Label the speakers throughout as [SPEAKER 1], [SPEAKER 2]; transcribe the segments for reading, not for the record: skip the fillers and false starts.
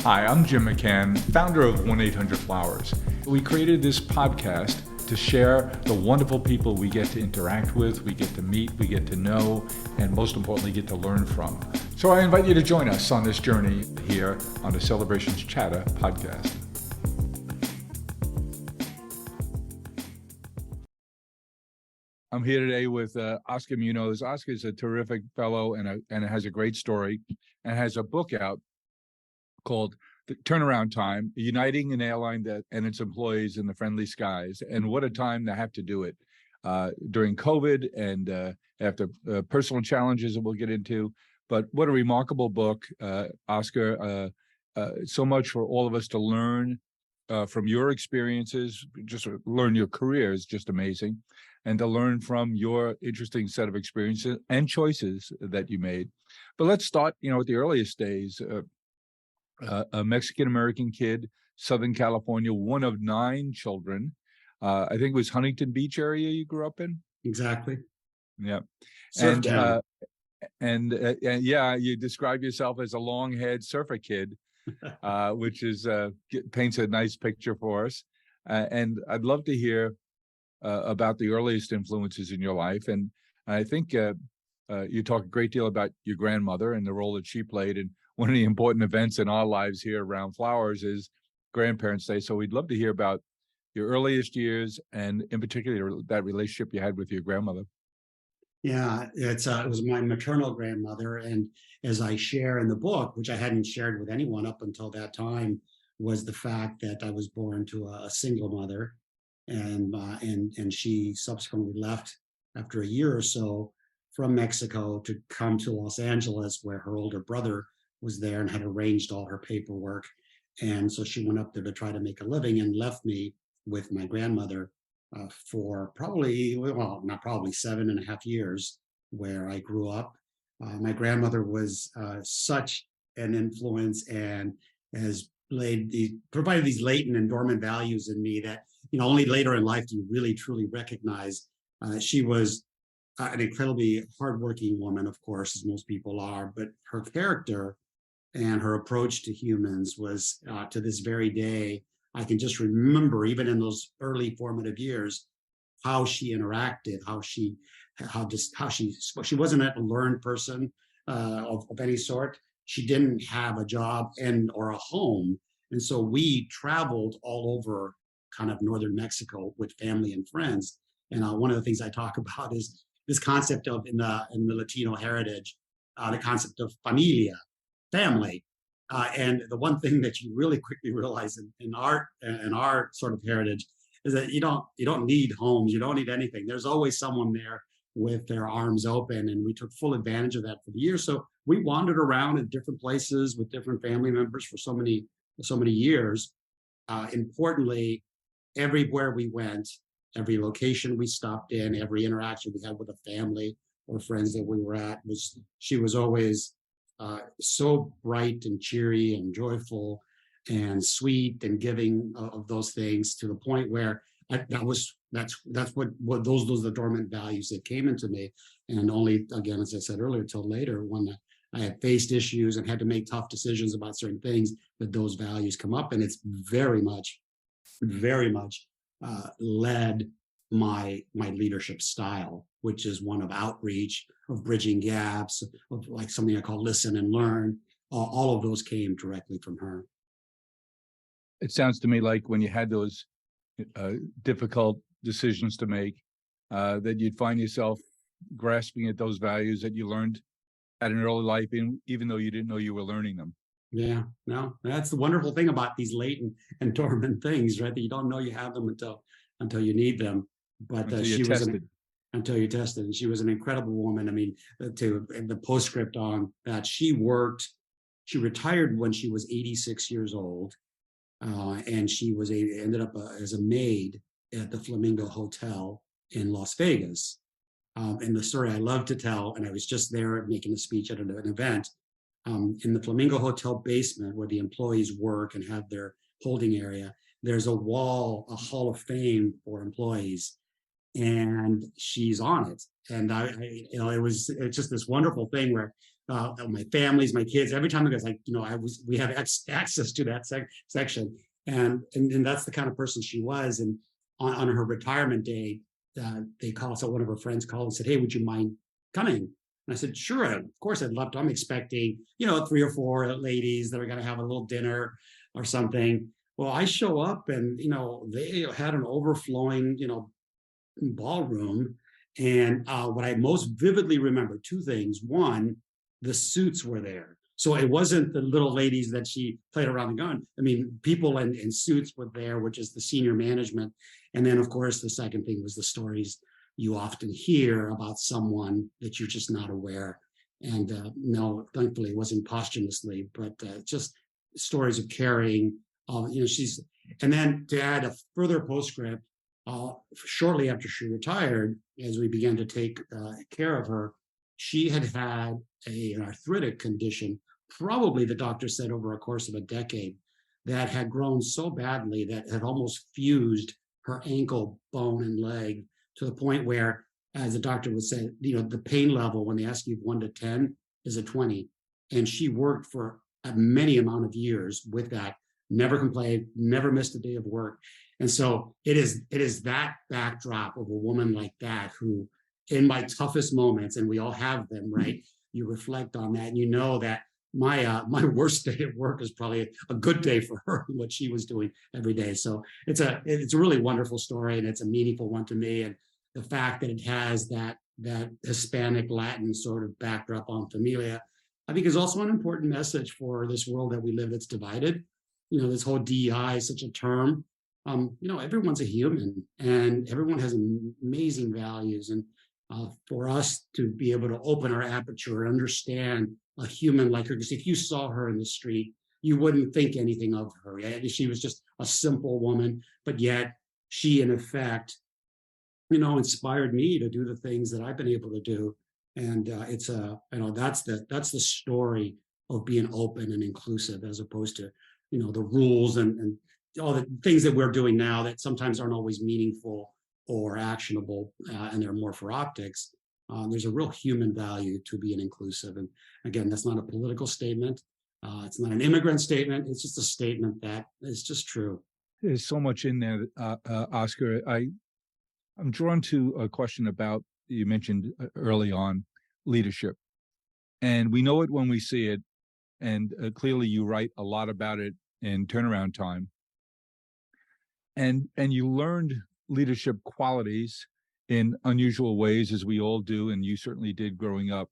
[SPEAKER 1] Hi, I'm Jim McCann, founder of 1-800-Flowers. We created this podcast to share the wonderful people we get to interact with, we get to meet, we get to know, and most importantly, get to learn from. So I invite you to join us on this journey here on the Celebrations Chatter podcast. I'm here today with Oscar Munoz. Oscar is a terrific fellow and has a great story and has a book out called The Turnaround Time, Uniting an Airline and its employees in the Friendly Skies. And what a time to have to do it during COVID and after personal challenges that we'll get into. But what a remarkable book, Oscar. So much for all of us to learn from your experiences, just learn your career is just amazing. And to learn from your interesting set of experiences and choices that you made. But let's start, with the earliest days. A Mexican-American kid, Southern California, one of 9 children. I think it was Huntington Beach area you grew up in?
[SPEAKER 2] Exactly.
[SPEAKER 1] Yeah.
[SPEAKER 2] Surf town.
[SPEAKER 1] And yeah, you describe yourself as a long-haired surfer kid, which paints a nice picture for us. And I'd love to hear about the earliest influences in your life. And I think you talk a great deal about your grandmother and the role that she played. And one of the important events in our lives here around Flowers is Grandparents' Day. So we'd love to hear about your earliest years and in particular that relationship you had with your grandmother.
[SPEAKER 2] Yeah, it was my maternal grandmother, and as I share in the book, which I hadn't shared with anyone up until that time, was the fact that I was born to a single mother, and she subsequently left after a year or so from Mexico to come to Los Angeles, where her older brother was there and had arranged all her paperwork. And so she went up there to try to make a living and left me with my grandmother for probably, well, not probably 7.5 years, where I grew up. My grandmother was such an influence and has provided these latent and dormant values in me that, only later in life do you really truly recognize. She was an incredibly hardworking woman, of course, as most people are, but her character and her approach to humans was, to this very day, I can just remember, even in those early formative years, how she interacted, she wasn't a learned person of any sort. She didn't have a job or a home, and so we traveled all over kind of northern Mexico with family and friends. And one of the things I talk about is this concept of in the Latino heritage, the concept of familia, family. And the one thing that you really quickly realize in our sort of heritage is that you don't need homes, you don't need anything. There's always someone there with their arms open, and we took full advantage of that for the year. So we wandered around in different places with different family members for so many years. Importantly, everywhere we went, every location we stopped in, every interaction we had with a family or friends that we were at, she was always so bright and cheery and joyful and sweet and giving of those things, to the point where those are the dormant values that came into me. And only, again, as I said earlier, till later, when I had faced issues and had to make tough decisions about certain things, that those values come up. And it's very much led my leadership style, which is one of outreach, of bridging gaps, of like something I call listen and learn. All of those came directly from her.
[SPEAKER 1] It sounds to me like when you had those difficult decisions to make, that you'd find yourself grasping at those values that you learned at an early life, even though you didn't know you were learning them.
[SPEAKER 2] Yeah, no, that's the wonderful thing about these latent and dormant things, right? That you don't know you have them until you need them. But
[SPEAKER 1] Until you're tested.
[SPEAKER 2] Until you tested. And she was an incredible woman. I mean, and the postscript on that, she retired when she was 86 years old, and she ended up as a maid at the Flamingo Hotel in Las Vegas. And the story I love to tell, and I was just there making a speech at an event, in the Flamingo Hotel basement where the employees work and have their holding area, there's a Hall of Fame for employees, and she's on it. And it's just this wonderful thing where my families, my kids. Every time I go, it's like, we have access to that section, and that's the kind of person she was. And on her retirement day, they called. So one of her friends called and said, "Hey, would you mind coming?" And I said, "Sure, of course I'd love to." I'm expecting, 3 or 4 ladies that are going to have a little dinner or something. Well, I show up and, they had an overflowing, ballroom. And what I most vividly remember, 2 things. One, the suits were there. So it wasn't the little ladies that she played around the gun. I mean, people in suits were there, which is the senior management. And then, of course, the second thing was the stories you often hear about someone that you're just not aware. And no, thankfully, it wasn't posthumously, but just stories of caring. She's, and then to add a further postscript, shortly after she retired, as we began to take care of her, she had an arthritic condition, probably the doctor said over a course of a decade, that had grown so badly that had almost fused her ankle bone and leg to the point where, as the doctor would say, the pain level when they ask you 1 to 10 is a 20. And she worked for a many amount of years with that, never complained, never missed a day of work. And so it is that backdrop of a woman like that who, in my toughest moments, and we all have them, right? You reflect on that, and you know that my worst day at work is probably a good day for her, what she was doing every day. So it's a really wonderful story, and it's a meaningful one to me. And the fact that it has that Hispanic Latin sort of backdrop on Familia, I think, is also an important message for this world that we live that's divided. This whole DEI is such a term. Everyone's a human, and everyone has amazing values. And for us to be able to open our aperture and understand a human like her, because if you saw her in the street, you wouldn't think anything of her. Right? She was just a simple woman, but yet she, in effect, inspired me to do the things that I've been able to do. And that's the story of being open and inclusive, as opposed to, the rules and all the things that we're doing now that sometimes aren't always meaningful or actionable, and they're more for optics. There's a real human value to being inclusive. And again, that's not a political statement. It's not an immigrant statement. It's just a statement that is just true.
[SPEAKER 1] There's so much in there, Oscar. I'm drawn to a question about, you mentioned early on, leadership. And we know it when we see it. And clearly you write a lot about it in Turnaround Time. And you learned leadership qualities in unusual ways, as we all do, and you certainly did growing up.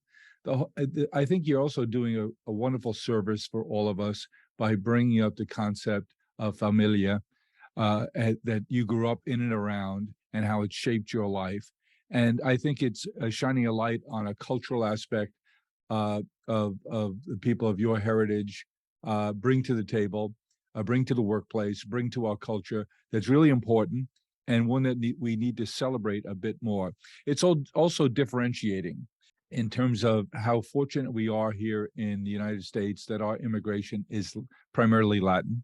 [SPEAKER 1] I think you're also doing a wonderful service for all of us by bringing up the concept of familia, that you grew up in and around, and how it shaped your life. And I think it's shining a light on a cultural aspect of the people of your heritage, bring to the table, bring to the workplace, bring to our culture, that's really important, and one that we need to celebrate a bit more. It's also differentiating in terms of how fortunate we are here in the United States that our immigration is primarily Latin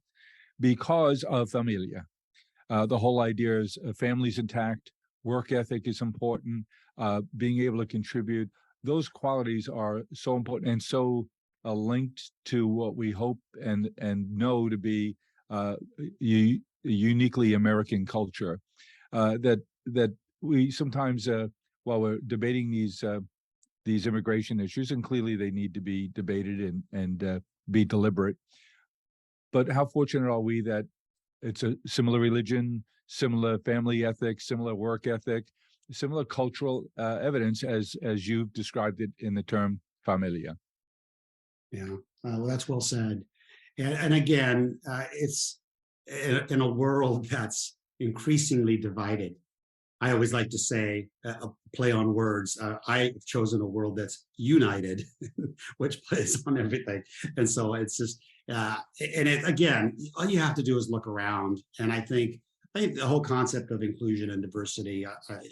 [SPEAKER 1] because of Familia. The whole idea is families intact, work ethic is important, being able to contribute. Those qualities are so important and so linked to what we hope and know to be uniquely American culture, that we sometimes, while we're debating these immigration issues, and clearly they need to be debated and be deliberate, but how fortunate are we that it's a similar religion, similar family ethic, similar work ethic, similar cultural evidence as you've described it in the term familia.
[SPEAKER 2] Yeah, well, that's well said. And again, it's in a world that's increasingly divided. I always like to say, a play on words. I've chosen a world that's united, which plays on everything. And so it's just, and again, all you have to do is look around. And I think the whole concept of inclusion and diversity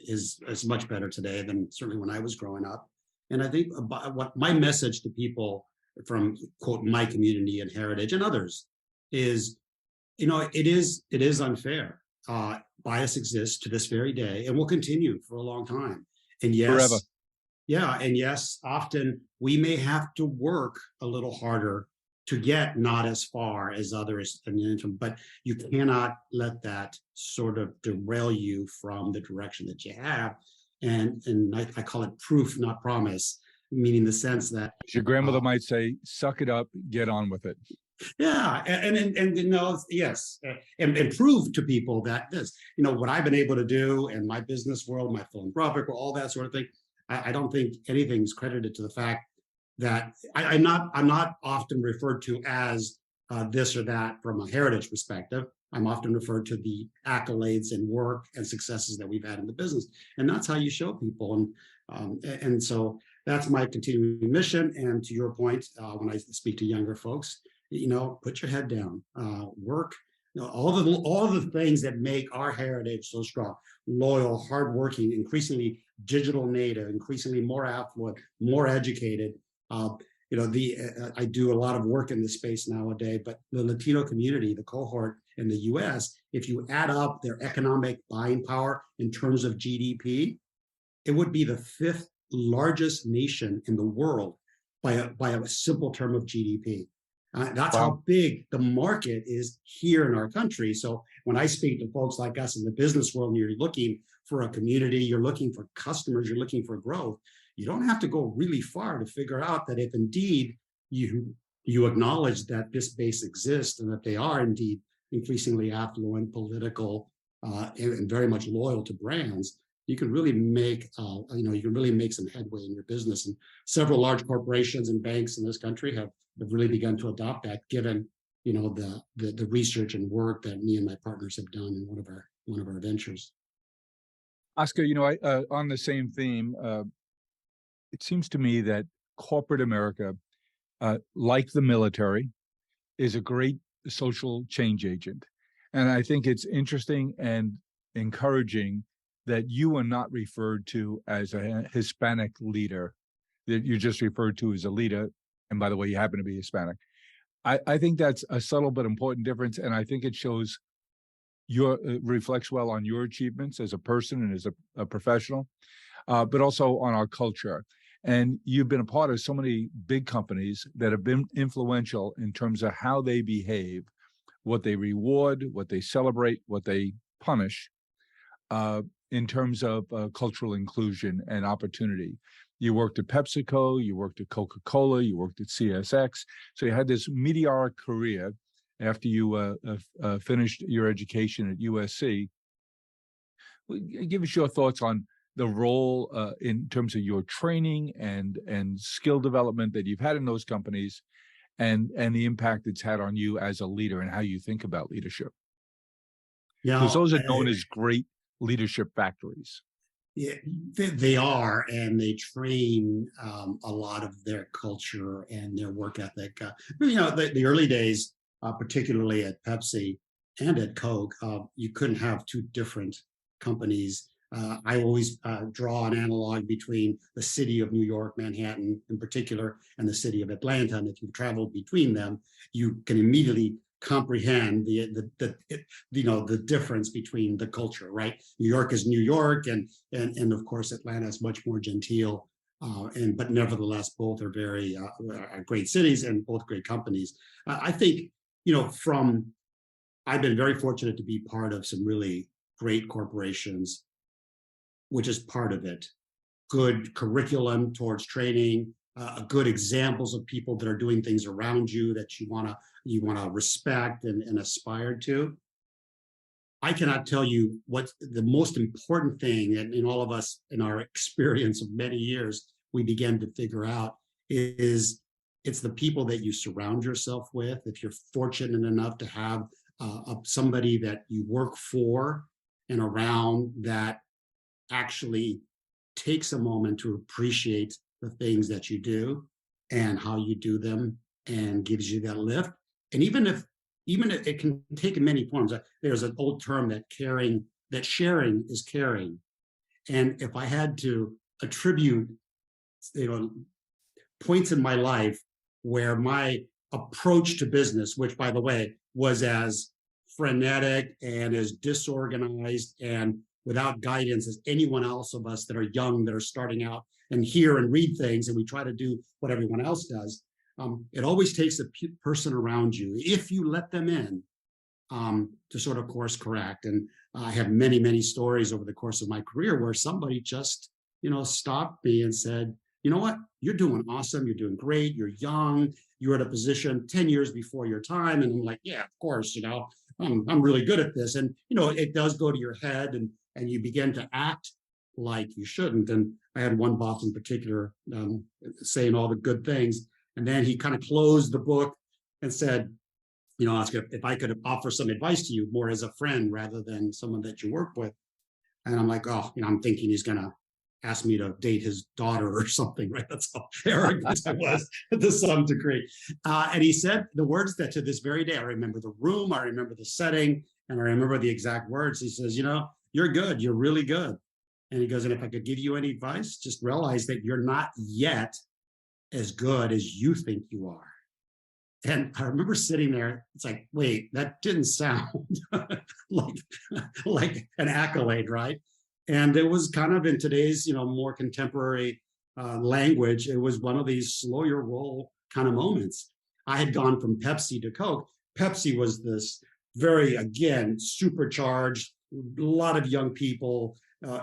[SPEAKER 2] is much better today than certainly when I was growing up. And I think what my message to people from, quote, my community and heritage and others is, it is unfair. Bias exists to this very day and will continue for a long time. And yes,
[SPEAKER 1] Forever.
[SPEAKER 2] Yeah, and yes, often we may have to work a little harder to get not as far as others in the interim, but you cannot let that sort of derail you from the direction that you have. And I call it proof, not promise, meaning the sense that
[SPEAKER 1] As your grandmother might say, suck it up, get on with it.
[SPEAKER 2] yeah, and you know, yes, and prove to people that this, you know, what I've been able to do in my business world, my philanthropic world, all that sort of thing. I don't think anything's credited to the fact that I'm not often referred to as this or that from a heritage perspective. I'm often referred to the accolades and work and successes that we've had in the business, and that's how you show people. And so that's my continuing mission. And to your point, when I speak to younger folks, you know, put your head down, work, you know, all the things that make our heritage so strong: loyal, hardworking, increasingly digital native, increasingly more affluent, more educated. Uh, you know, I do a lot of work in this space nowadays, but the Latino community, the cohort in the U.S., if you add up their economic buying power in terms of GDP, it would be the fifth largest nation in the world by a simple term of GDP. That's
[SPEAKER 1] Wow.
[SPEAKER 2] how big the market is here in our country. So when I speak to folks like us in the business world, and you're looking for a community, you're looking for customers, you're looking for growth, you don't have to go really far to figure out that if indeed you acknowledge that this base exists and that they are indeed increasingly affluent, political, and very much loyal to brands, you can really make you can really make some headway in your business. And several large corporations and banks in this country have really begun to adopt that, given you know the research and work that me and my partners have done in one of our ventures.
[SPEAKER 1] Oscar, you know, on the same theme, it seems to me that corporate America, like the military, is a great social change agent. And I think it's interesting and encouraging that you are not referred to as a Hispanic leader, that you're just referred to as a leader. And by the way, you happen to be Hispanic. I think that's a subtle but important difference. And I think it shows reflects well on your achievements as a person and as a professional, but also on our culture. And you've been a part of so many big companies that have been influential in terms of how they behave, what they reward, what they celebrate, what they punish, in terms of cultural inclusion and opportunity. You worked at PepsiCo, you worked at Coca-Cola, you worked at CSX. So you had this meteoric career after you finished your education at USC. Give us your thoughts on the role in terms of your training and skill development that you've had in those companies, and the impact it's had on you as a leader and how you think about leadership. Because
[SPEAKER 2] Yeah,
[SPEAKER 1] those are known as great leadership factories.
[SPEAKER 2] yeah, they are, and they train a lot of their culture and their work ethic. You know, the early days, particularly at Pepsi and at Coke, you couldn't have two different companies. I always draw an analog between the city of New York, Manhattan in particular, and the city of Atlanta. And if you've traveled between them, you can immediately comprehend the difference between the culture. Right, New York is New York, and of course Atlanta is much more genteel. But nevertheless, both are very are great cities and both great companies. I think you know I've been very fortunate to be part of some really great corporations, which is part of it. Good curriculum towards training, good examples of people that are doing things around you that you wanna respect and aspire to. I cannot tell you what the most important thing, and in all of us in our experience of many years, we begin to figure out is it's the people that you surround yourself with. If you're fortunate enough to have somebody that you work for and around that actually takes a moment to appreciate the things that you do and how you do them and gives you that lift. And even if it can take in many forms. There's an old term that sharing is caring. And if I had to attribute, you know, points in my life where my approach to business, which by the way was as frenetic and as disorganized and without guidance as anyone else of us that are young, that are starting out and hear and read things, and we try to do what everyone else does. It always takes a person around you, if you let them in, to sort of course correct. And I have many, many stories over the course of my career where somebody just, stopped me and said, you know what, you're doing awesome, you're doing great, you're young, you're at a position 10 years before your time. And I'm like, yeah, of course, I'm really good at this. And, it does go to your head, and you begin to act like you shouldn't. And I had one boss in particular saying all the good things. And then he kind of closed the book and said, Oscar, if I could offer some advice to you more as a friend rather than someone that you work with. And I'm like, oh, I'm thinking he's going to ask me to date his daughter or something, right? That's how arrogant I was to some degree. And he said the words that to this very day, I remember the room, I remember the setting, and I remember the exact words. He says, you're good, you're really good. And he goes, and if I could give you any advice, just realize that you're not yet as good as you think you are. And I remember sitting there, it's like, wait, that didn't sound like an accolade, right? And it was kind of in today's, more contemporary language, it was one of these slow your roll kind of moments. I had gone from Pepsi to Coke. Pepsi was this very, again, supercharged, a lot of young people,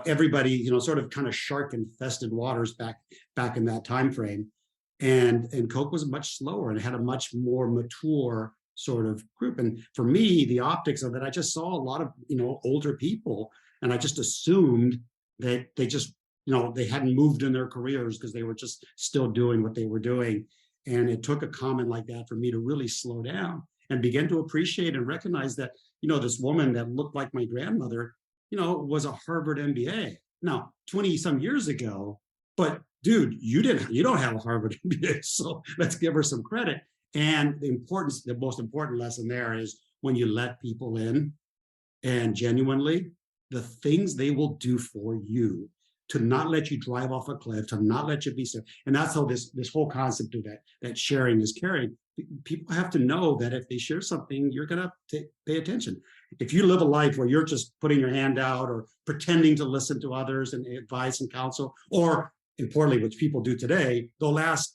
[SPEAKER 2] everybody, sort of kind of shark infested waters back in that time frame. And Coke was much slower and had a much more mature sort of group. And for me, the optics of it, I just saw a lot of, older people, and I just assumed that they just, they hadn't moved in their careers because they were just still doing what they were doing. And it took a comment like that for me to really slow down and begin to appreciate and recognize that, this woman that looked like my grandmother, was a Harvard MBA. Now, 20 some years ago, but dude, you don't have a Harvard MBA, so let's give her some credit. And the most important lesson there is when you let people in, and genuinely, the things they will do for you to not let you drive off a cliff, to not let you be sick. And that's how this whole concept of that sharing is carried. People have to know that if they share something, you're going to pay attention. If you live a life where you're just putting your hand out or pretending to listen to others and advice and counsel, or importantly, which people do today, they'll ask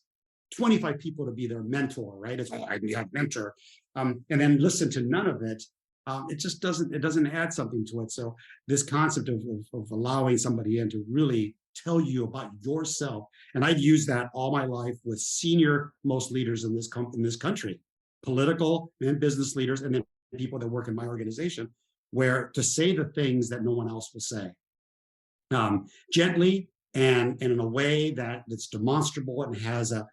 [SPEAKER 2] 25 people to be their mentor, right? It's like, I can be a mentor. And then listen to none of it. It just doesn't add something to it. So this concept of allowing somebody in to really tell you about yourself, and I've used that all my life with senior most leaders in this country, political and business leaders, and then people that work in my organization, where to say the things that no one else will say, gently and in a way that's demonstrable and has a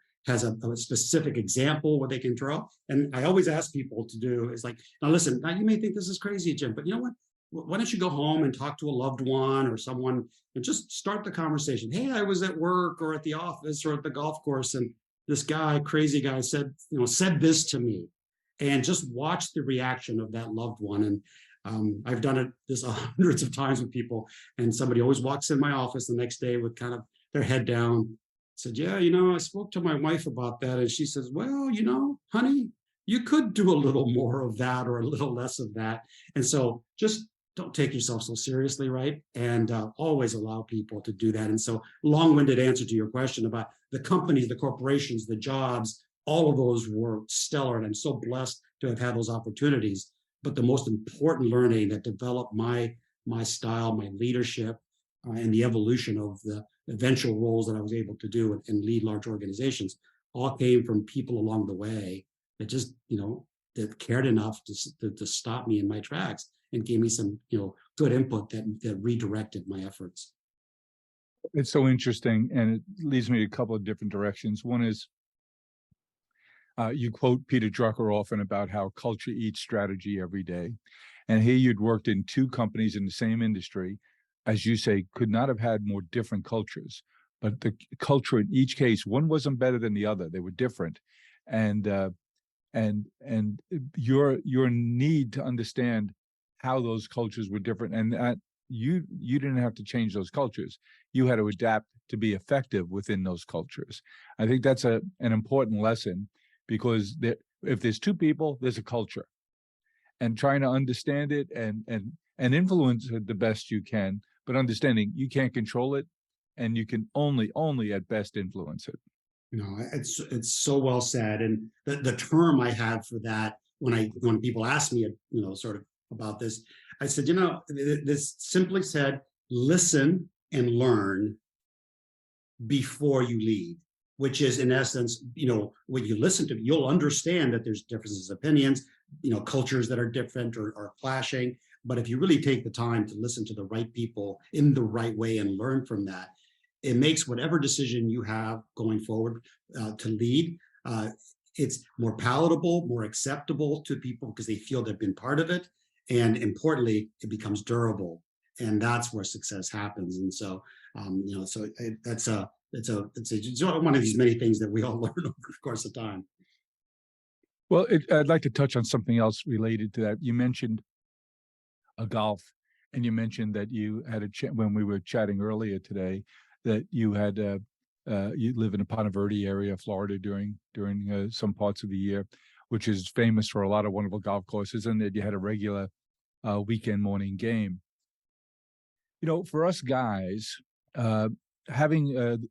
[SPEAKER 2] specific example where they can draw. And I always ask people to do is like, now listen, now you may think this is crazy, Jim, but you know what? Why don't you go home and talk to a loved one or someone and just start the conversation? Hey, I was at work or at the office or at the golf course, and this crazy guy said this to me, and just watch the reaction of that loved one. And I've done this hundreds of times with people, and somebody always walks in my office the next day with kind of their head down. Said, yeah, I spoke to my wife about that. And she says, well, honey, you could do a little more of that or a little less of that. And so just don't take yourself so seriously, right? And always allow people to do that. And so long-winded answer to your question about the companies, the corporations, the jobs, all of those were stellar. And I'm so blessed to have had those opportunities. But the most important learning that developed my style, my leadership, and the evolution of the eventual roles that I was able to do and lead large organizations all came from people along the way that just, that cared enough to stop me in my tracks and gave me some, good input that redirected my efforts.
[SPEAKER 1] It's so interesting, and it leads me a couple of different directions. One is you quote Peter Drucker often about how culture eats strategy every day. And here you'd worked in two companies in the same industry, as you say, could not have had more different cultures. But the culture in each case, one wasn't better than the other. They were different. And your need to understand how those cultures were different, and that you didn't have to change those cultures. You had to adapt to be effective within those cultures. I think that's an important lesson, because if there's two people, there's a culture, and trying to understand it and influence it the best you can, but understanding you can't control it, and you can only at best influence it.
[SPEAKER 2] It's so well said. And the term I have for that when people ask me, sort of about this, I said, this simply said, listen and learn before you lead, which is in essence, when you listen to, you'll understand that there's differences of opinions, cultures that are different or clashing. But if you really take the time to listen to the right people in the right way and learn from that, it makes whatever decision you have going forward to lead, it's more palatable, more acceptable to people because they feel they've been part of it. And importantly, it becomes durable. And that's where success happens. And so, it's one of these many things that we all learn over the course of time.
[SPEAKER 1] Well, I'd like to touch on something else related to that. You mentioned a golf, and you mentioned that you had a when we were chatting earlier today, that you had you live in the Ponte Verde area, Florida, during some parts of the year, which is famous for a lot of wonderful golf courses, and that you had a regular weekend morning game. For us guys, having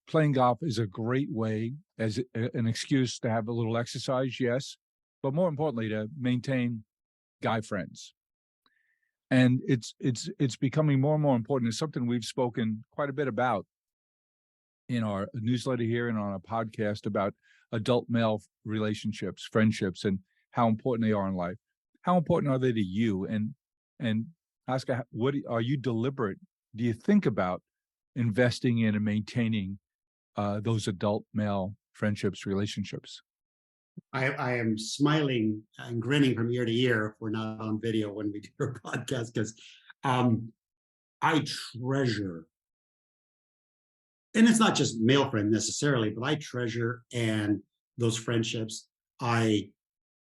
[SPEAKER 1] playing golf is a great way as an excuse to have a little exercise, yes, but more importantly, to maintain guy friends. And it's becoming more and more important. It's something we've spoken quite a bit about in our newsletter here and on our podcast about adult male relationships, friendships, and how important they are in life. How important are they to you? And Oscar, what are you deliberate? Do you think about investing in and maintaining those adult male friendships, relationships?
[SPEAKER 2] I am smiling and grinning from ear to ear if we're not on video when we do our podcast, because I treasure, and it's not just male friend necessarily, but I treasure and those friendships. I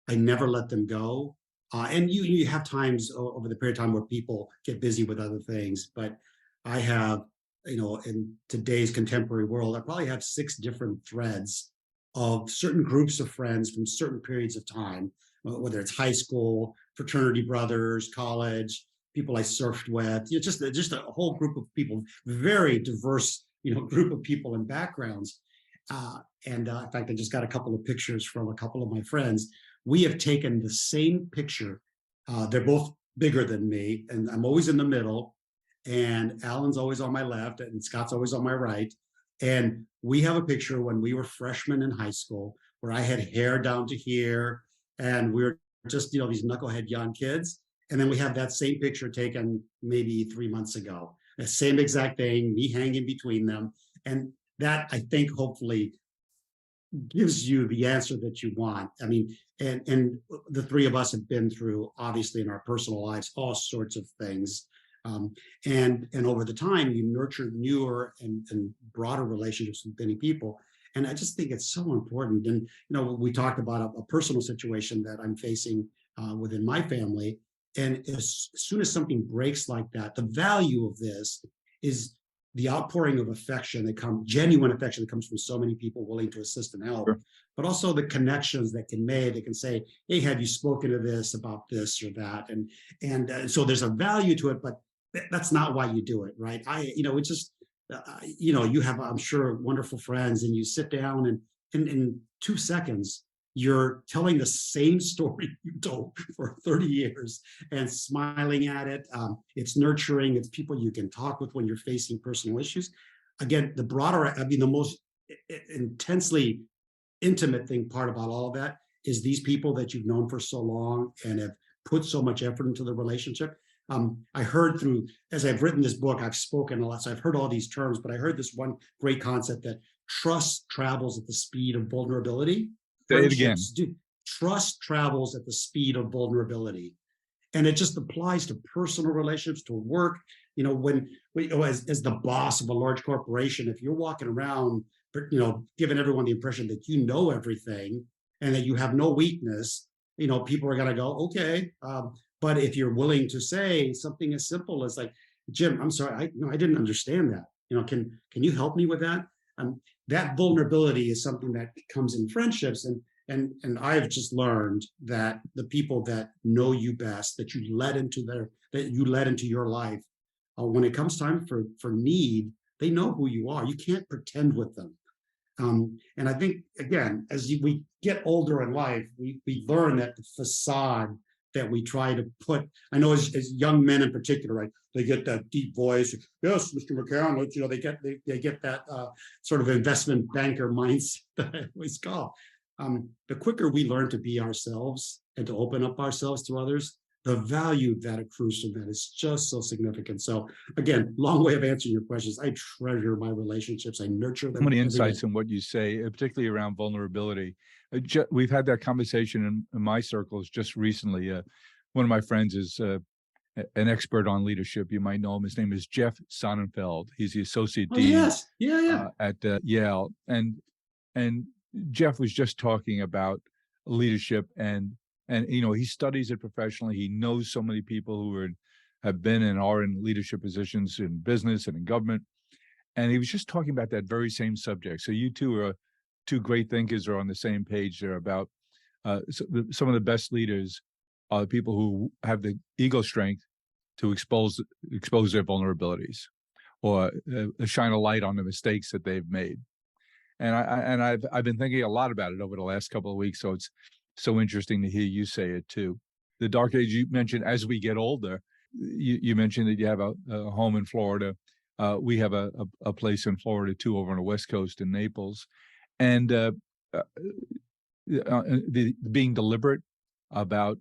[SPEAKER 2] never let them go. And you have times over the period of time where people get busy with other things, but I have, in today's contemporary world, I probably have 6 different threads of certain groups of friends from certain periods of time, whether it's high school, fraternity brothers, college, people I surfed with, just a whole group of people, very diverse, group of people and backgrounds. In fact, I just got a couple of pictures from a couple of my friends. We have taken the same picture. They're both bigger than me, and I'm always in the middle. And Alan's always on my left, and Scott's always on my right. And we have a picture when we were freshmen in high school where I had hair down to here, and we were just, these knucklehead young kids. And then we have that same picture taken maybe 3 months ago. The same exact thing, me hanging between them. And that, I think, hopefully gives you the answer that you want. I mean, and the 3 of us have been through, obviously, in our personal lives, all sorts of things. And over the time, you nurture newer and broader relationships with many people. And I just think it's so important. And, we talked about a personal situation that I'm facing within my family. And as soon as something breaks like that, the value of this is the outpouring of affection genuine affection that comes from so many people willing to assist and help, sure. But also the connections that can made. They can say, hey, have you spoken to this about this or that? And so there's a value to it, but that's not why you do it, right? It's just, you have, I'm sure, wonderful friends, and you sit down and in 2 seconds, you're telling the same story you told for 30 years and smiling at it. It's nurturing. It's people you can talk with when you're facing personal issues. Again, the most intensely intimate part about all of that is these people that you've known for so long and have put so much effort into the relationship. I heard as I've written this book, I've spoken a lot, so I've heard all these terms, but I heard this one great concept that trust travels at the speed of vulnerability.
[SPEAKER 1] Say it again.
[SPEAKER 2] Trust travels at the speed of vulnerability. And it just applies to personal relationships, to work. As the boss of a large corporation, if you're walking around, giving everyone the impression that you know everything and that you have no weakness, people are going to go, okay. But if you're willing to say something as simple as like, Jim, I'm sorry, I didn't understand that. Can you help me with that? That vulnerability is something that comes in friendships, and I've just learned that the people that know you best, that you let into your life, when it comes time for need, They know who you are. You can't pretend with them. And I think, again, we get older in life, we learn that the facade that we try to put, I know as young men in particular, right, they get that deep voice, yes, Mr. McCann, they get that sort of investment banker mindset that I always call. The quicker we learn to be ourselves and to open up ourselves to others, the value that accrues from that is just so significant. So again, long way of answering your questions. I treasure my relationships. I nurture them.
[SPEAKER 1] So many
[SPEAKER 2] every
[SPEAKER 1] insights
[SPEAKER 2] day.
[SPEAKER 1] in what you say, particularly around vulnerability. We've had that conversation in my circles just recently. One of my friends is an expert on leadership. You might know him. His name is Jeff Sonnenfeld. He's the associate
[SPEAKER 2] Oh,
[SPEAKER 1] dean
[SPEAKER 2] yes. Yeah.
[SPEAKER 1] at Yale, and Jeff was just talking about leadership, and he studies it professionally. He knows so many people who have been and are in leadership positions in business and in government, and he was just talking about that very same subject. So you two are two great thinkers, are on the same page there about some of the best leaders are the people who have the ego strength to expose their vulnerabilities or shine a light on the mistakes that they've made. And I've been thinking a lot about it over the last couple of weeks. So it's so interesting to hear you say it too. The dark age you mentioned as we get older, you mentioned that you have a home in Florida. We have a place in Florida too, over on the West Coast in Naples, and being deliberate about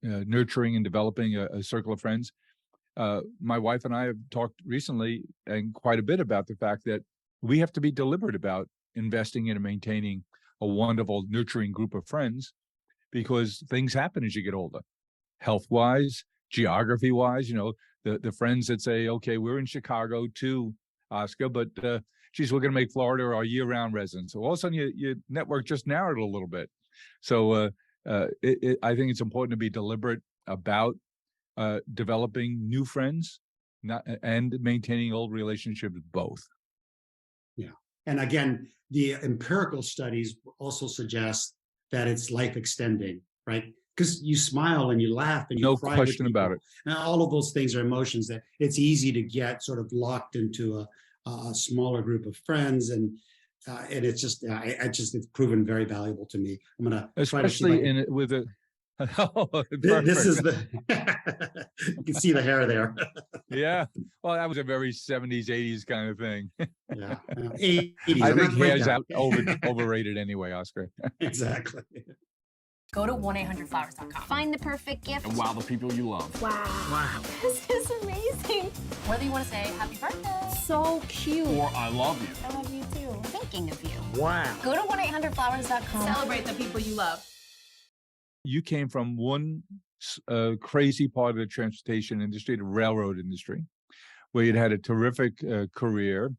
[SPEAKER 1] nurturing and developing a circle of friends. My wife and I have talked recently and quite a bit about the fact that we have to be deliberate about investing in and maintaining a wonderful, nurturing group of friends, because things happen as you get older, health-wise, geography-wise. The friends that say, okay, we're in Chicago too, Oscar, but geez, we're going to make Florida our year-round residence. So all of a sudden, your network just narrowed a little bit. So I think it's important to be deliberate about developing new friends and maintaining old relationships both.
[SPEAKER 2] Yeah. And again, the empirical studies also suggest that it's life extending, right? Because you smile and you laugh and you
[SPEAKER 1] No
[SPEAKER 2] cry
[SPEAKER 1] question
[SPEAKER 2] with people.
[SPEAKER 1] about it.
[SPEAKER 2] And all of those things are emotions that it's easy to get sort of locked into a smaller group of friends. And it's just, it's proven very valuable to me. I'm going to try to see if I
[SPEAKER 1] Especially
[SPEAKER 2] can,
[SPEAKER 1] with a
[SPEAKER 2] this is
[SPEAKER 1] perfect.
[SPEAKER 2] you can see the hair there.
[SPEAKER 1] Yeah. Well, that was a very 70s, 80s kind of thing.
[SPEAKER 2] Yeah. 80s.
[SPEAKER 1] I
[SPEAKER 2] I'm
[SPEAKER 1] think
[SPEAKER 2] not quite
[SPEAKER 1] hair's
[SPEAKER 2] that.
[SPEAKER 1] overrated anyway, Oscar.
[SPEAKER 2] Exactly.
[SPEAKER 3] Go to 1-800-Flowers.com.
[SPEAKER 4] Find the perfect gift.
[SPEAKER 5] And wow the people you love.
[SPEAKER 4] Wow. This is amazing.
[SPEAKER 3] Whether you want to say happy birthday,
[SPEAKER 4] So cute.
[SPEAKER 5] Or I love you.
[SPEAKER 4] I love you too.
[SPEAKER 3] thinking of you.
[SPEAKER 5] Wow.
[SPEAKER 3] Go to 1-800-Flowers.com.
[SPEAKER 4] Celebrate the people you love.
[SPEAKER 1] You came from one crazy part of the transportation industry, the railroad industry, where you'd had a terrific career.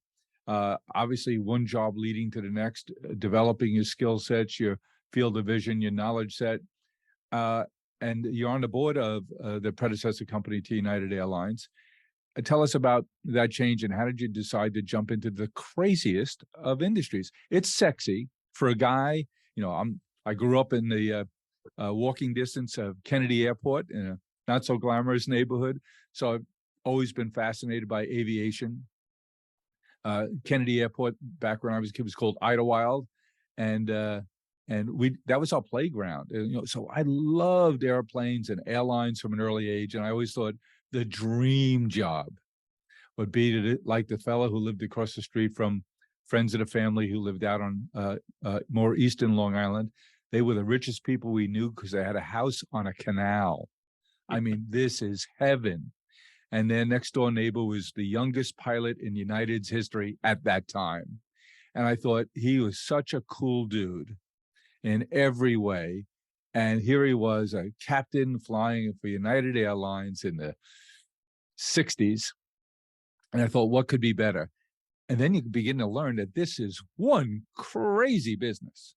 [SPEAKER 1] Obviously, one job leading to the next, developing your skill sets, your field of vision, your knowledge set. And you're on the board of the predecessor company to United Airlines. Tell us about that change, and how did you decide to jump into the craziest of industries? It's sexy for a guy. I grew up in the walking distance of Kennedy Airport in a not so glamorous neighborhood. So I've always been fascinated by aviation. Kennedy Airport, back when I was a kid, was called Idlewild, and that was our playground. So I loved airplanes and airlines from an early age, and I always thought the dream job would be like the fellow who lived across the street from friends of the family who lived out on more eastern Long Island. They were the richest people we knew because they had a house on a canal. I mean, this is heaven. And their next door neighbor was the youngest pilot in United's history at that time. And I thought he was such a cool dude in every way. And here he was, a captain flying for United Airlines in the 60s. And I thought, what could be better? And then you begin to learn that this is one crazy business.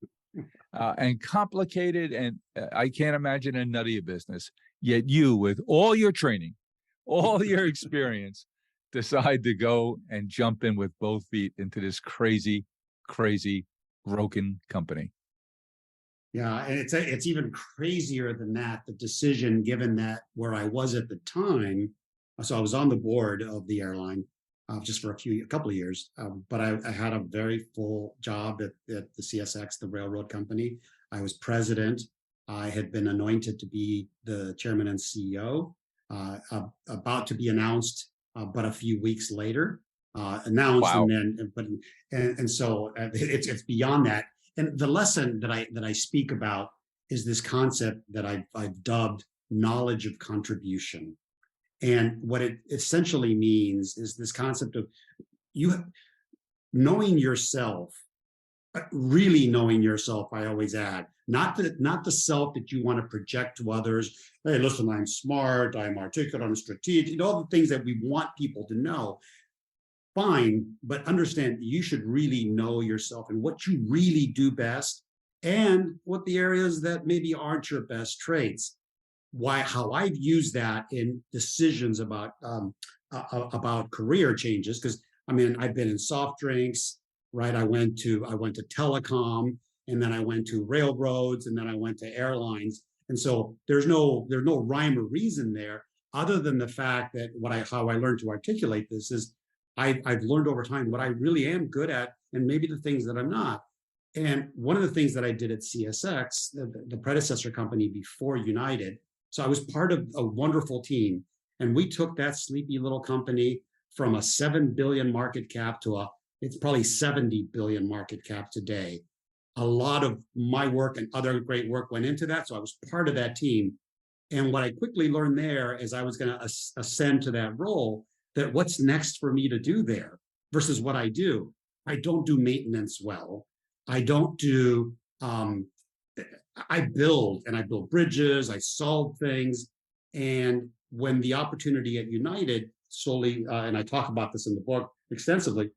[SPEAKER 1] And complicated, and I can't imagine a nuttier business. Yet you, with all your training, all your experience, decide to go and jump in with both feet into this crazy, crazy, broken company.
[SPEAKER 2] Yeah, and it's even crazier than that, the decision, given that where I was at the time. So I was on the board of the airline, just for a couple of years. But I had a very full job at the CSX, the railroad company. I was president. I had been anointed to be the chairman and CEO, about to be announced, but a few weeks later, announced,
[SPEAKER 1] Wow.
[SPEAKER 2] and so it's beyond that. And the lesson that I speak about is this concept that I've dubbed knowledge of contribution. And what it essentially means is this concept of you knowing yourself, really knowing yourself. I always add, not the self that you want to project to others. Hey, listen, I'm smart, I'm articulate, I'm strategic, all the things that we want people to know. Fine, but understand you should really know yourself and what you really do best, and what the areas that maybe aren't your best traits. How I've used that in decisions about career changes, because I mean, I've been in soft drinks, right? I went to telecom, and then I went to railroads, and then I went to airlines. And so there's no rhyme or reason there, other than the fact that how I learned to articulate this is I've learned over time what I really am good at, and maybe the things that I'm not. And one of the things that I did at CSX, the predecessor company before United, so I was part of a wonderful team, and we took that sleepy little company from a 7 billion market cap to it's probably 70 billion market cap today. A lot of my work and other great work went into that, so I was part of that team. And what I quickly learned there as I was going to ascend to that role, that what's next for me to do there versus what I do. I don't do maintenance well. I don't do, I build bridges, I solve things. And when the opportunity at United slowly, and I talk about this in the book extensively,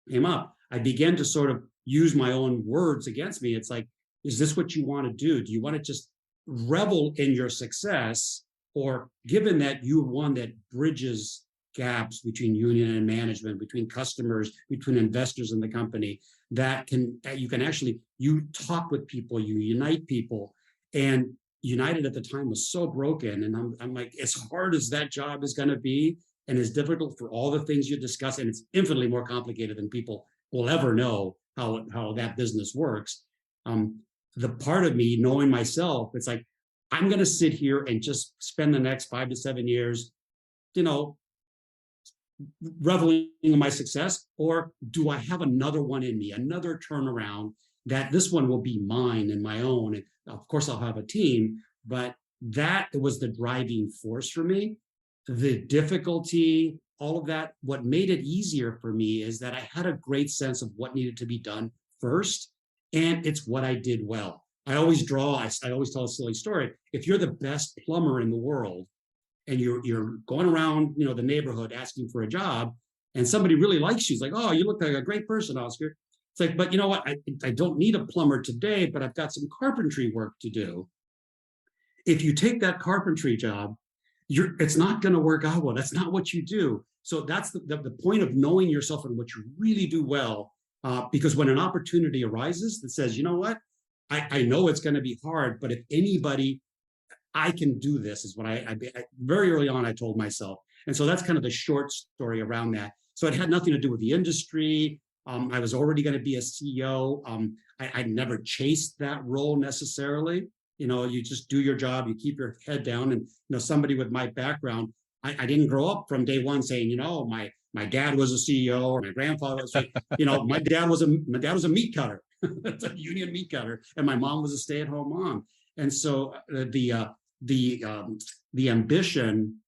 [SPEAKER 2] came up, I began to sort of use my own words against me. It's like, is this what you want to do? Do you want to just revel in your success? Or given that you're one that bridges gaps between union and management, between customers, between investors in the company, that you can actually, you talk with people, you unite people. And United at the time was so broken. And I'm like, as hard as that job is going to be, and as difficult for all the things you discuss, and it's infinitely more complicated than people will ever know how that business works. The part of me knowing myself, it's like, I'm going to sit here and just spend the next 5 to 7 years, reveling in my success, or do I have another one in me, another turnaround that this one will be mine and my own? And of course, I'll have a team, but that was the driving force for me. The difficulty, all of that, what made it easier for me is that I had a great sense of what needed to be done first, and it's what I did well. I always tell a silly story. If you're the best plumber in the world, and you're going around, the neighborhood asking for a job, and somebody really likes you, it's like, oh, you look like a great person, Oscar. It's like, but you know what? I don't need a plumber today, but I've got some carpentry work to do. If you take that carpentry job, it's not going to work out well. That's not what you do. So that's the point of knowing yourself and what you really do well. Because when an opportunity arises that says, you know what, I know it's going to be hard, but if anybody, I can do this, is what I very early on I told myself. And so that's kind of the short story around that. So it had nothing to do with the industry. I was already going to be a CEO. I never chased that role necessarily. You just do your job, you keep your head down. And somebody with my background, I didn't grow up from day one saying, my dad was a CEO, or my grandfather was, my dad was a meat cutter, a union meat cutter, and my mom was a stay-at-home mom. And so the ambition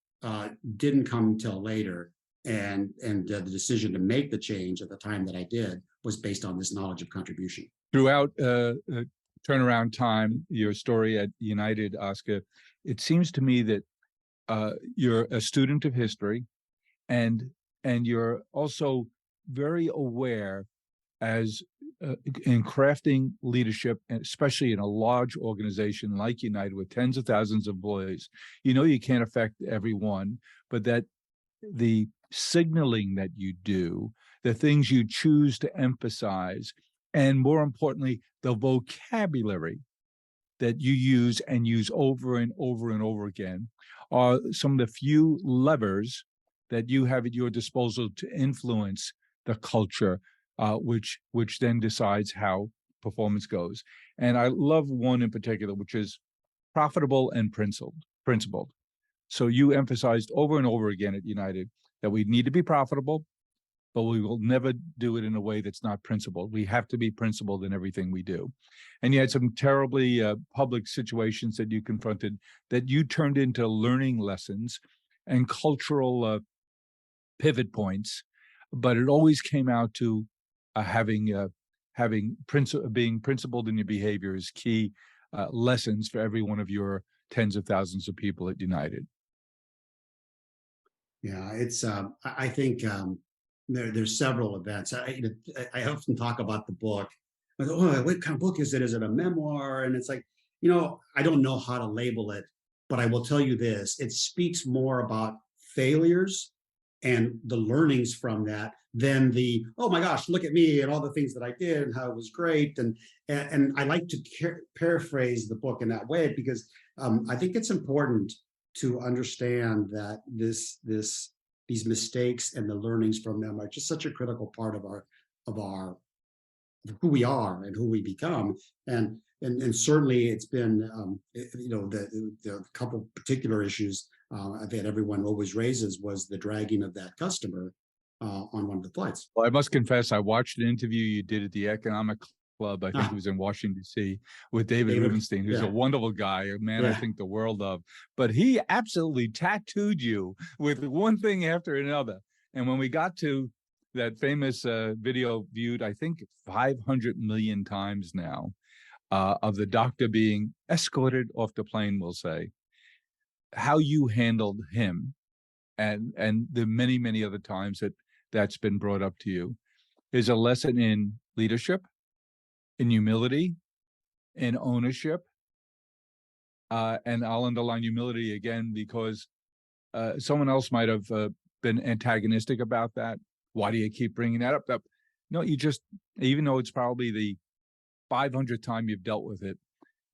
[SPEAKER 2] didn't come till later, and the decision to make the change at the time that I did was based on this knowledge of contribution.
[SPEAKER 1] Throughout turnaround time, your story at United, Oscar, it seems to me that you're a student of history, and you're also very aware as in crafting leadership, and especially in a large organization like United with tens of thousands of employees. You can't affect everyone, but that the signaling that you do, the things you choose to emphasize, and more importantly, the vocabulary that you use and use over and over and over again are some of the few levers that you have at your disposal to influence the culture, which then decides how performance goes. And I love one in particular, which is profitable and principled. So you emphasized over and over again at United that we need to be profitable, but we will never do it in a way that's not principled. We have to be principled in everything we do. And you had some terribly public situations that you confronted that you turned into learning lessons and cultural pivot points, but it always came out to being principled in your behavior is key lessons for every one of your tens of thousands of people at United.
[SPEAKER 2] Yeah, it's I think there's several events. I often talk about the book. I go, oh, what kind of book is it? Is it a memoir? And it's like, I don't know how to label it, but I will tell you this: it speaks more about failures and the learnings from that than the, oh my gosh, look at me and all the things that I did and how it was great. And I like to paraphrase the book in that way because I think it's important to understand that these mistakes and the learnings from them are just such a critical part of who we are and who we become. And certainly it's been the couple particular issues that everyone always raises was the dragging of that customer on one of the flights.
[SPEAKER 1] Well, I must confess, I watched an interview you did at the Economic Club. I think it was in Washington, D.C. with David Rubenstein, who's a wonderful guy, a man I think the world of. But he absolutely tattooed you with one thing after another. And when we got to that famous video viewed, I think 500 million times now, of the doctor being escorted off the plane, we'll say, how you handled him and the many, many other times that's been brought up to you is a lesson in leadership, in humility, in ownership. And I'll underline humility again because someone else might have been antagonistic about that. Why do you keep bringing that up? No, you just, even though it's probably the 500th time you've dealt with it,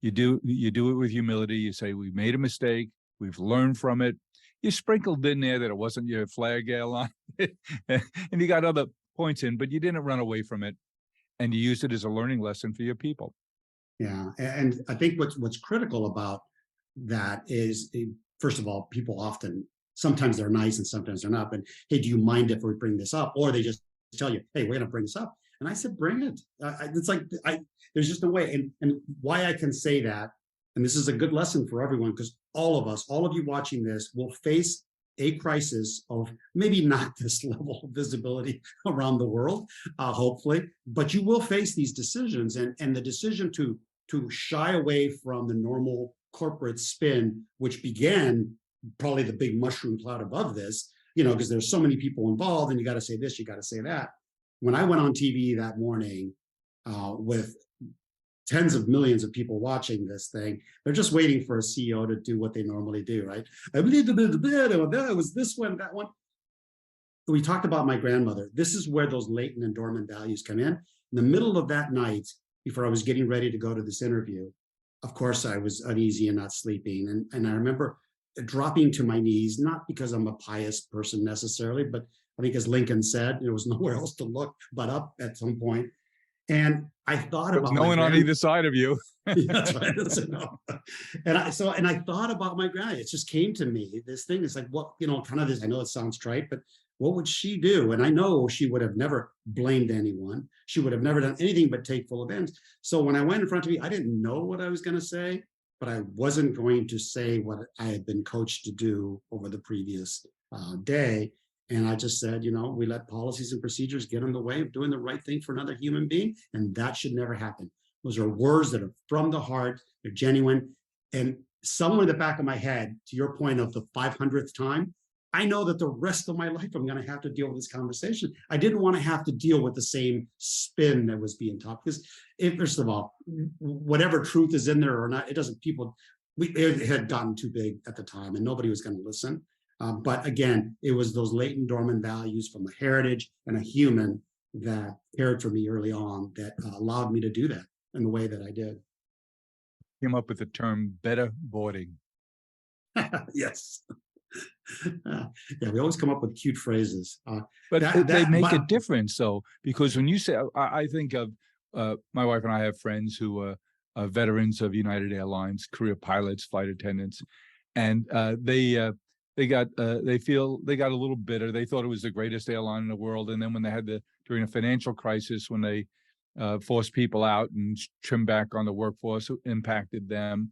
[SPEAKER 1] you do it with humility. You say, we made a mistake. We've learned from it. You sprinkled in there that it wasn't your flag airline and you got other points in, but you didn't run away from it. And you used it as a learning lesson for your people.
[SPEAKER 2] Yeah. And I think what's critical about that is, first of all, people sometimes they're nice and sometimes they're not, but hey, do you mind if we bring this up? Or they just tell you, hey, we're going to bring this up. And I said, bring it. It's like, there's just no way. And why I can say that, and this is a good lesson for everyone, because all of you watching this will face a crisis of maybe not this level of visibility around the world, hopefully, but you will face these decisions, and the decision to shy away from the normal corporate spin, which began probably the big mushroom cloud above this, because there's so many people involved, and you got to say this, you got to say that. When I went on TV that morning with tens of millions of people watching this thing, they're just waiting for a CEO to do what they normally do, right? I believe it was this one, that one. We talked about my grandmother. This is where those latent and dormant values come in. In the middle of that night, before I was getting ready to go to this interview, of course, I was uneasy and not sleeping. And I remember dropping to my knees, not because I'm a pious person necessarily, but I think as Lincoln said, there was nowhere else to look but up at some point. And I thought about
[SPEAKER 1] no one on either side of you.
[SPEAKER 2] That's right. No. And I thought about my grandma. It just came to me. This thing is like, what, kind of this. I know it sounds trite, but what would she do? And I know she would have never blamed anyone. She would have never done anything but take full advantage. So when I went in front of me, I didn't know what I was going to say, but I wasn't going to say what I had been coached to do over the previous day. And I just said, we let policies and procedures get in the way of doing the right thing for another human being. And that should never happen. Those are words that are from the heart. They're genuine. And somewhere in the back of my head, to your point of the 500th time, I know that the rest of my life, I'm going to have to deal with this conversation. I didn't want to have to deal with the same spin that was being taught. Because first of all, whatever truth is in there or not, it had gotten too big at the time and nobody was going to listen. But again, it was those latent dormant values from a heritage and a human that cared for me early on that allowed me to do that in the way that I did.
[SPEAKER 1] Came up with the term better boarding.
[SPEAKER 2] Yes. Yeah, we always come up with cute phrases.
[SPEAKER 1] But
[SPEAKER 2] That
[SPEAKER 1] they
[SPEAKER 2] that
[SPEAKER 1] make a
[SPEAKER 2] but
[SPEAKER 1] difference, though, because when you say, I think of my wife and I have friends who are veterans of United Airlines, career pilots, flight attendants, and they feel they got a little bitter. They thought it was the greatest airline in the world, and then when they had during a financial crisis, when they forced people out and trimmed back on the workforce, it impacted them.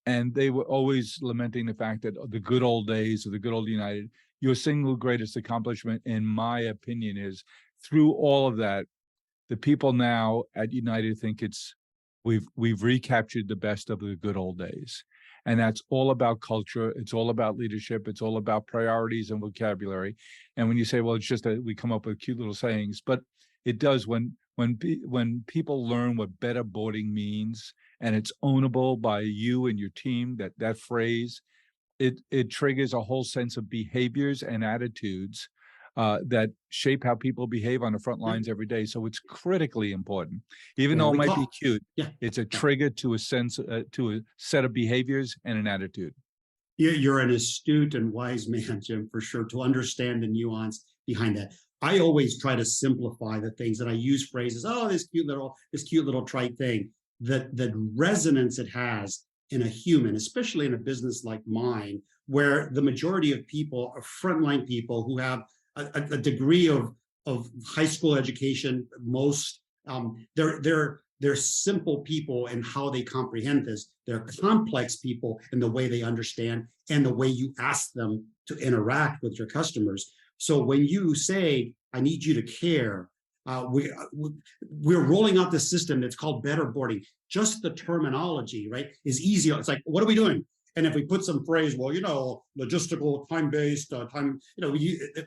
[SPEAKER 1] And they were always lamenting the fact that the good old days of the good old United, your single greatest accomplishment, in my opinion, is through all of that, the people now at United think we've recaptured the best of the good old days. And that's all about culture. It's all about leadership. It's all about priorities and vocabulary. And when you say, well, it's just that we come up with cute little sayings, but it does when people learn what better boarding means, and it's ownable by you and your team, that phrase, it triggers a whole sense of behaviors and attitudes that shape how people behave on the front lines every day. So it's critically important. Even
[SPEAKER 2] yeah,
[SPEAKER 1] though it
[SPEAKER 2] we
[SPEAKER 1] might be
[SPEAKER 2] call
[SPEAKER 1] cute,
[SPEAKER 2] yeah.
[SPEAKER 1] it's a
[SPEAKER 2] Yeah.
[SPEAKER 1] trigger to a sense, to a set of behaviors and an attitude.
[SPEAKER 2] You're an astute and wise man, Jim, for sure, to understand the nuance behind that. I always try to simplify the things, and I use phrases, oh, this cute little trite thing. The resonance it has in a human, especially in a business like mine, where the majority of people are frontline people who have a degree of high school education. Most they're simple people in how they comprehend this. They're complex people in the way they understand and the way you ask them to interact with your customers. So when you say, I need you to care, we're rolling out this system that's called better boarding. Just the terminology, right, is easier. It's like, what are we doing? And if we put some phrase, well, logistical, time-based, they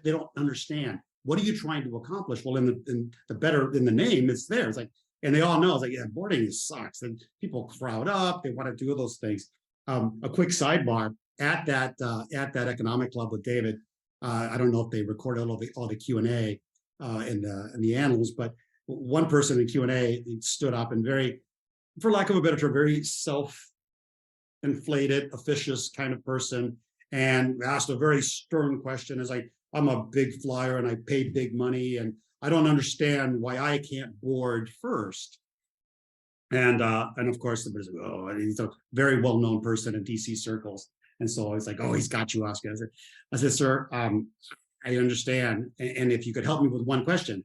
[SPEAKER 2] don't understand. What are you trying to accomplish? Well, in the name, it's there. It's like, and they all know, it's like, yeah, boarding sucks. And people crowd up, they want to do those things. A quick sidebar, at that economic club with David, I don't know if they recorded all the Q&A in the annals, but one person in Q&A stood up and for lack of a better term, very self-inflated, officious kind of person, and asked a very stern question. Is like, I'm a big flyer and I pay big money and I don't understand why I can't board first. And of course, the person, he's a very well-known person in DC circles. And so I was like, oh, he's got you, Oscar. I said, sir, I understand. And if you could help me with one question,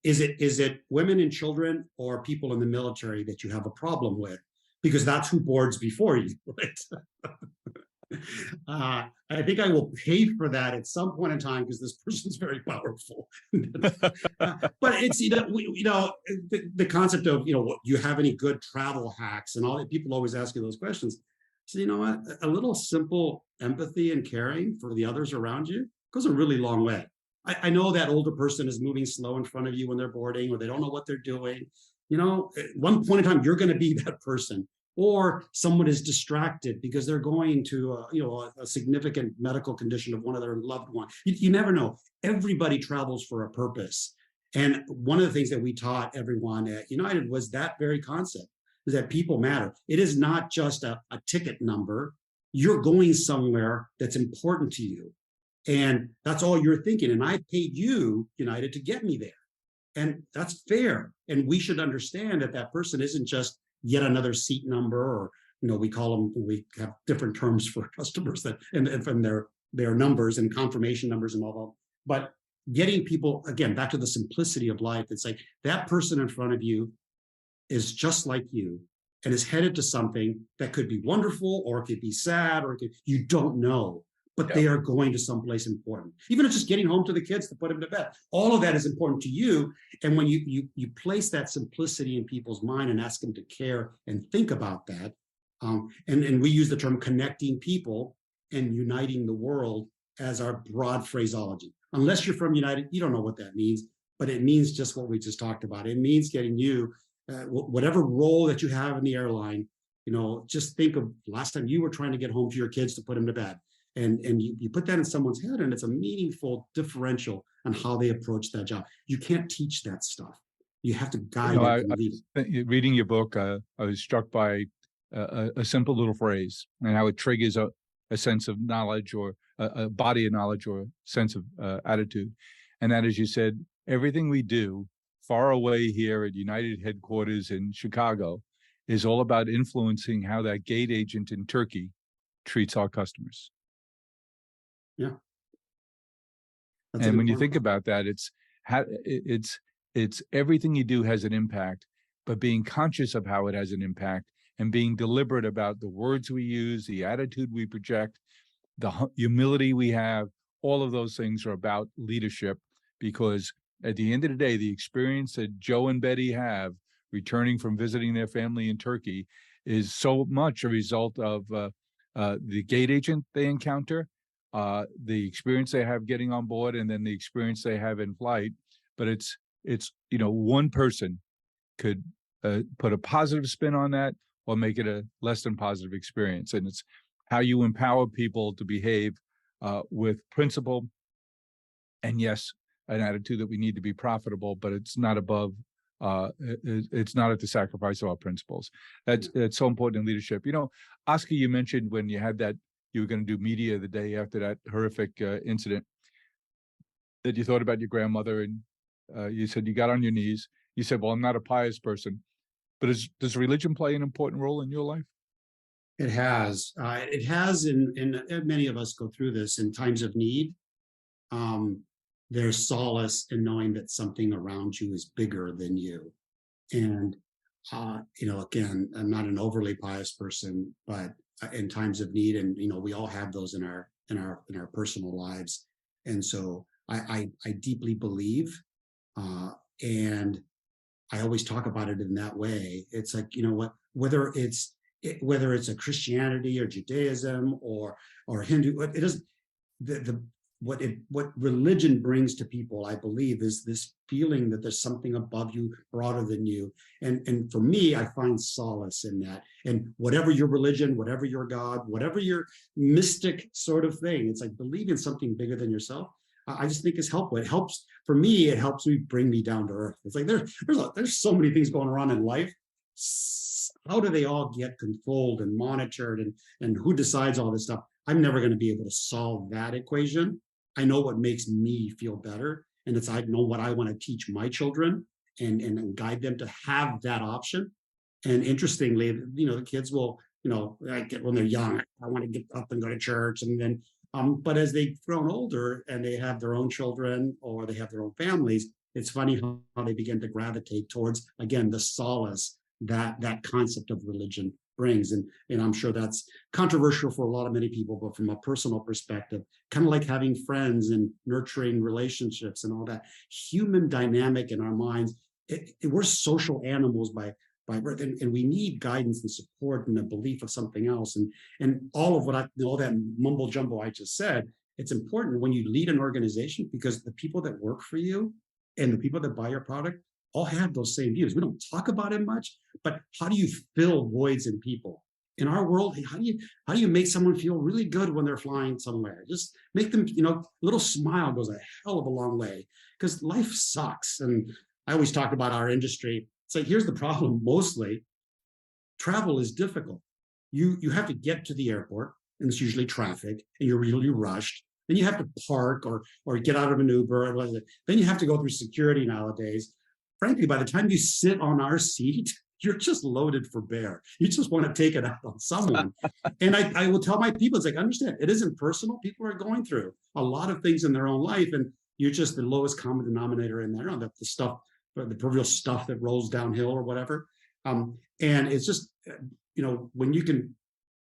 [SPEAKER 2] is it women and children or people in the military that you have a problem with? Because that's who boards before you, right? I think I will pay for that at some point in time because this person's very powerful. But it's the concept of you have any good travel hacks and all that. People always ask you those questions. So you know what? A little simple empathy and caring for the others around you goes a really long way. I know that older person is moving slow in front of you when they're boarding, or they don't know what they're doing. At one point in time, you're going to be that person. Or someone is distracted because they're going to a significant medical condition of one of their loved ones. You never know. Everybody travels for a purpose. And one of the things that we taught everyone at United was that very concept, is that people matter. It is not just a ticket number. You're going somewhere that's important to you. And that's all you're thinking. And I paid you, United, to get me there. And that's fair. And we should understand that person isn't just yet another seat number, or we call them, we have different terms for customers and from their numbers and confirmation numbers and all that. But getting people, again, back to the simplicity of life, it's like that person in front of you is just like you and is headed to something that could be wonderful, or it could be sad, or you don't know, but they are going to someplace important. Even if it's just getting home to the kids to put them to bed, all of that is important to you. And when you place that simplicity in people's mind and ask them to care and think about that, and we use the term connecting people and uniting the world as our broad phraseology. Unless you're from United, you don't know what that means, but it means just what we just talked about. It means getting you, whatever role that you have in the airline, just think of last time you were trying to get home to your kids to put them to bed. And you put that in someone's head, and it's a meaningful differential on how they approach that job. You can't teach that stuff. You have to guide it and lead it.
[SPEAKER 1] Reading your book, I was struck by a simple little phrase and how it triggers a sense of knowledge or a body of knowledge or sense of attitude. And that, as you said, everything we do far away here at United headquarters in Chicago is all about influencing how that gate agent in Turkey treats our customers.
[SPEAKER 2] Yeah. That's a
[SPEAKER 1] And
[SPEAKER 2] good
[SPEAKER 1] when you
[SPEAKER 2] point.
[SPEAKER 1] think about that, it's everything you do has an impact, but being conscious of how it has an impact and being deliberate about the words we use, the attitude we project, the humility we have, all of those things are about leadership, because at the end of the day, the experience that Joe and Betty have returning from visiting their family in Turkey is so much a result of the gate agent they encounter, the experience they have getting on board, and then the experience they have in flight. But it's one person could put a positive spin on that or make it a less than positive experience. And it's how you empower people to behave with principle, and yes, an attitude that we need to be profitable, but it's not above, it's not at the sacrifice of our principles. That's so important in leadership. Oscar, you mentioned when you had that, you were going to do media the day after that horrific incident, that you thought about your grandmother, and you said you got on your knees. You said, well, I'm not a pious person, but does religion play an important role in your life?
[SPEAKER 2] It has. It has, and many of us go through this in times of need. There's solace in knowing that something around you is bigger than you. And, again, I'm not an overly pious person, but in times of need, and, we all have those in our personal lives. And so I deeply believe, and I always talk about it in that way. It's like, whether it's a Christianity or Judaism or Hindu, it doesn't, what religion brings to people, I believe, is this feeling that there's something above you, broader than you. And for me, I find solace in that. And whatever your religion, whatever your God, whatever your mystic sort of thing, it's like believe in something bigger than yourself. I just think it's helpful. It helps me bring me down to earth. It's like there's so many things going on in life. How do they all get controlled and monitored, and who decides all this stuff? I'm never going to be able to solve that equation. I know what makes me feel better, and I know what I want to teach my children and guide them to have that option. And interestingly, the kids will, like when they're young, I want to get up and go to church, and then but as they've grown older and they have their own children or they have their own families, it's funny how they begin to gravitate towards, again, the solace that concept of religion brings. And I'm sure that's controversial for many people, but from a personal perspective, kind of like having friends and nurturing relationships and all that human dynamic in our minds. We're social animals by birth, and we need guidance and support and a belief of something else. And all that mumbo jumbo I just said, it's important when you lead an organization, because the people that work for you and the people that buy your product all have those same views. We don't talk about it much, but how do you fill voids in people? In our world, how do you make someone feel really good when they're flying somewhere? Just make them, a little smile goes a hell of a long way, because life sucks. And I always talk about our industry. It's like, here's the problem. Mostly travel is difficult. You have to get to the airport, and it's usually traffic, and you're really rushed. Then you have to park or get out of an Uber. Then you have to go through security nowadays. Frankly, by the time you sit on our seat, you're just loaded for bear. You just want to take it out on someone. And I will tell my people, it's like, understand, it isn't personal. People are going through a lot of things in their own life, and you're just the lowest common denominator in there, the stuff, the proverbial stuff that rolls downhill or whatever. And it's just, when you can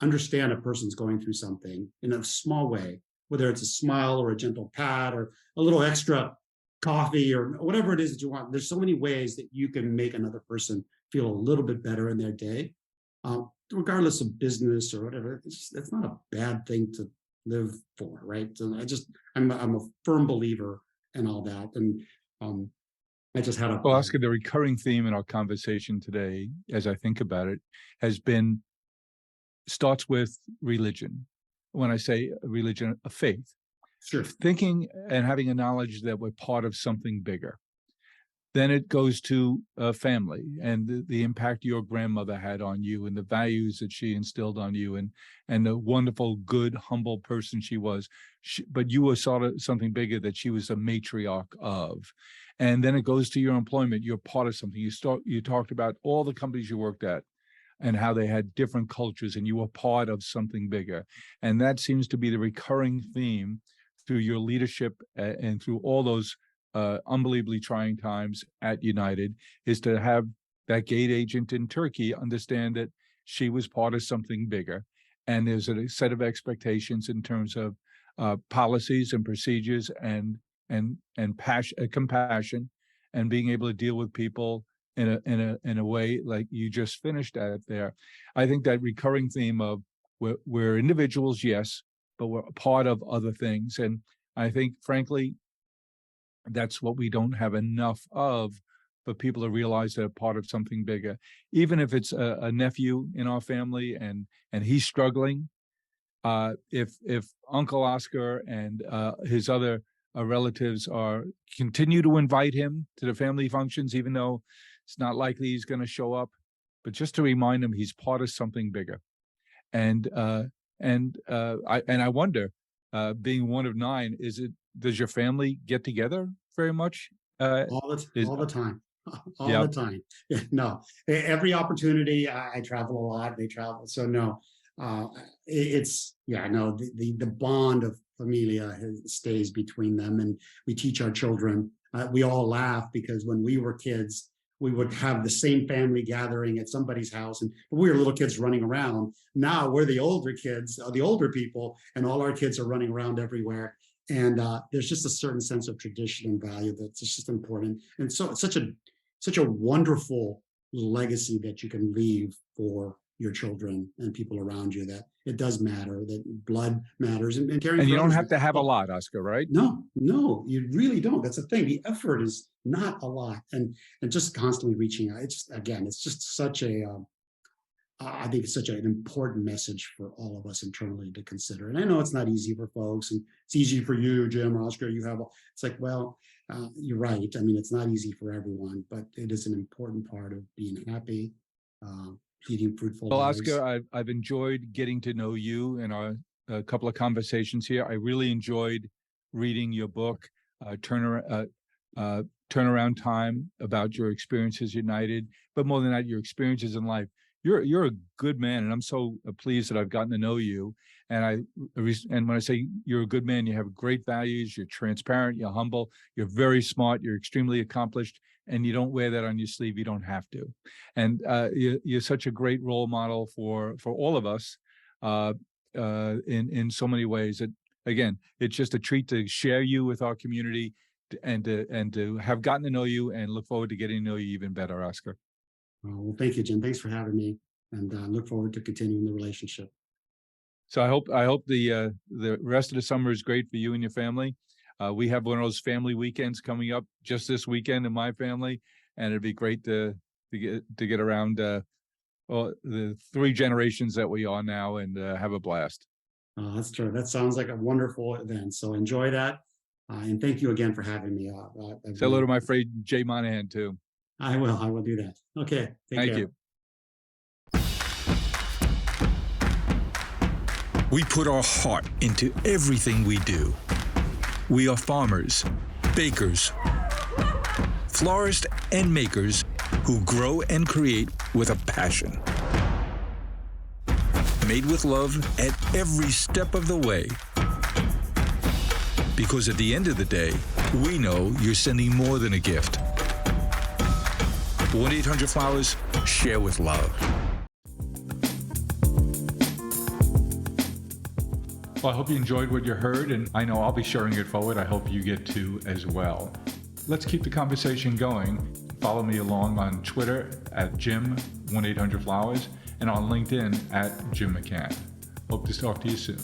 [SPEAKER 2] understand a person's going through something in a small way, whether it's a smile or a gentle pat or a little extra coffee or whatever it is that you want. There's so many ways that you can make another person feel a little bit better in their day, regardless of business or whatever. It's not a bad thing to live for, right? So I'm a firm believer in all that. And I just had
[SPEAKER 1] Well, Oscar, the recurring theme in our conversation today, as I think about it, starts with religion. When I say religion, a faith.
[SPEAKER 2] Sure.
[SPEAKER 1] Thinking and having a knowledge that we're part of something bigger. Then it goes to family and the impact your grandmother had on you and the values that she instilled on you and the wonderful, good, humble person she was. But you were sort of something bigger that she was a matriarch of. And then it goes to your employment. You're part of something. You talked about all the companies you worked at and how they had different cultures and you were part of something bigger. And that seems to be the recurring theme through your leadership and through all those unbelievably trying times at United, is to have that gate agent in Turkey understand that she was part of something bigger. And there's a set of expectations in terms of policies and procedures and compassion and being able to deal with people in a way like you just finished at there. I think that recurring theme of we're individuals, yes, but we're a part of other things. And I think, frankly, that's what we don't have enough of, for people to realize they're part of something bigger. Even if it's a nephew in our family and he's struggling, if Uncle Oscar and his other relatives continue to invite him to the family functions, even though it's not likely he's going to show up, but just to remind him he's part of something bigger. And I wonder, being one of 9, does your family get together very much?
[SPEAKER 2] All the time. All
[SPEAKER 1] Yep.
[SPEAKER 2] the time. No, every opportunity. I travel a lot. They travel. So no, the bond of Familia stays between them, and we teach our children. We all laugh because when we were kids, we would have the same family gathering at somebody's house, and we were little kids running around. Now we're the older kids, the older people, and all our kids are running around everywhere. And there's just a certain sense of tradition and value that's just important. And so it's such a wonderful legacy that you can leave for your children and people around you, that it does matter, that blood matters. And caring
[SPEAKER 1] And
[SPEAKER 2] for
[SPEAKER 1] you don't
[SPEAKER 2] others
[SPEAKER 1] have to have a lot, Oscar, right?
[SPEAKER 2] No, you really don't. That's the thing. The effort is not a lot, and just constantly reaching out. It's just such a. I think it's such an important message for all of us internally to consider. And I know it's not easy for folks, and it's easy for you, Jim or Oscar. It's like, well, you're right. I mean, it's not easy for everyone, but it is an important part of being happy, leading fruitful
[SPEAKER 1] Well,
[SPEAKER 2] lives.
[SPEAKER 1] Oscar, I've enjoyed getting to know you in our couple of conversations here. I really enjoyed reading your book, Turnaround Time, about your experiences at United, but more than that, your experiences in life. You're a good man, and I'm so pleased that I've gotten to know you. And when I say you're a good man, you have great values. You're transparent. You're humble. You're very smart. You're extremely accomplished, and you don't wear that on your sleeve. You don't have to. And you're such a great role model for all of us in so many ways. That again, it's just a treat to share you with our community, and to have gotten to know you, and look forward to getting to know you even better, Oscar.
[SPEAKER 2] Well, thank you, Jim. Thanks for having me, and look forward to continuing the relationship.
[SPEAKER 1] So I hope the rest of the summer is great for you and your family. We have one of those family weekends coming up just this weekend in my family, and it'd be great to get around the 3 generations that we are now and have a blast.
[SPEAKER 2] That's true. That sounds like a wonderful event. So enjoy that, and thank you again for having me.
[SPEAKER 1] Say hello to my friend Jay Monahan too.
[SPEAKER 2] I will do that. Okay.
[SPEAKER 1] Thank
[SPEAKER 2] care.
[SPEAKER 1] you.
[SPEAKER 6] We put our heart into everything we do. We are farmers, bakers, florists, and makers who grow and create with a passion. Made with love at every step of the way. Because at the end of the day, we know you're sending more than a gift. 1-800-Flowers, share with love.
[SPEAKER 1] Well, I hope you enjoyed what you heard, and I know I'll be sharing it forward. I hope you get to as well. Let's keep the conversation going. Follow me along on Twitter at Jim1800Flowers and on LinkedIn at Jim McCann. Hope to talk to you soon.